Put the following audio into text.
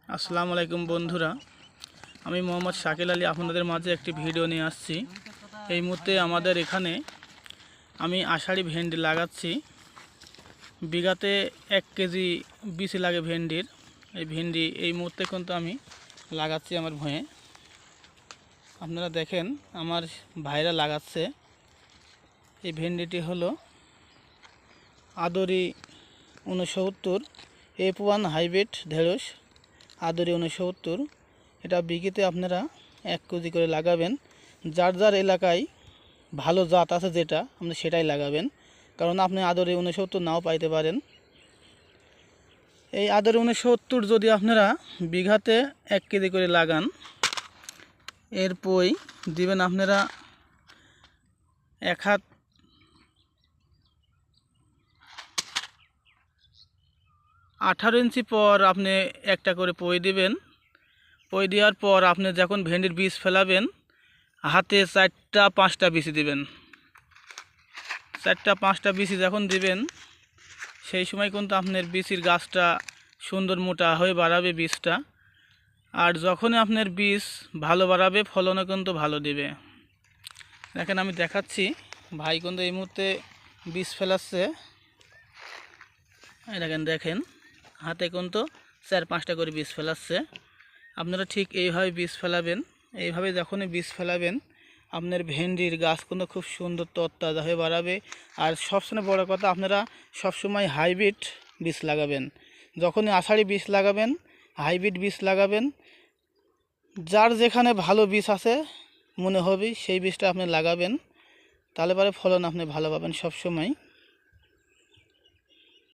আসসালামু আলাইকুম বন্ধুরা, আমি মোহাম্মদ শাকিল আলী আপনাদের মাঝে একটি ভিডিও নিয়ে আসছি। এই মুহূর্তে আমাদের এখানে আমি আষাঢ়ি ভেন্ডি লাগাচ্ছি। বিঘাতে 1 কেজি বিচি লাগে ভেন্ডির। এই ভেন্ডি এই মুহূর্তে কিন্তু আমি লাগাচ্ছি আমার ভুঁয়ে। আপনারা দেখেন আমার ভাইরা লাগাচ্ছে। এই ভেন্ডিটি হলো আদরি 69 F1 হাইব্রিড ঢেঁড়স আদরি 69। এটা বিঘিতে আপনারা 1 কেজি করে লাগাবেন। যার যার এলাকায় ভালো জাত আছে যেটা আপনি সেটাই লাগাবেন, কারণ আপনি আদরি 69 নাও পাইতে পারেন। এই আদরি 69 যদি আপনারা বিঘাতে 1 কেজি করে লাগান, এর পই দিবেন আপনারা 1 হাত 18 ইঞ্চি পর আপনি একটা করে পই দিবেন। পই দেওয়ার পর আপনি যখন ভেন্ডির বীজ ফেলাবেন, হাতে 4টা 5টা বিচি দিবেন। 4টা 5টা বিচি যখন দিবেন, সেই সময় কিন্তু আপনার বিচির গাছটা সুন্দর মোটা হয়ে বাড়াবে বীজটা। আর যখনই আপনার বীজ ভালো বাড়াবে, ফলনও কিন্তু ভালো দিবে। দেখেন আমি দেখাচ্ছি, ভাই কিন্তু এই মুহূর্তে বীজ ফেলাচ্ছে। দেখেন হাতে কিন্তু 4-5টা করে বীজ ফেলাচ্ছে। আপনারা ঠিক এইভাবে বীজ ফেলাবেন। এইভাবে যখনই বীজ ফেলাবেন, আপনার ভেন্ডির গাছ কিন্তু খুব সুন্দর তরতাজা হয়ে বাড়াবে। আর সবসময় বড় কথা, আপনারা সবসময় হাইব্রিড বীজ লাগাবেন। যখনই আষাঢ়ি বীজ লাগাবেন, হাইব্রিড বীজ লাগাবেন। যার যেখানে ভালো বীজ আছে মনে হবে সেই বীজটা আপনি লাগাবেন, তাহলে পরে ফলন আপনি ভালো পাবেন সবসময়।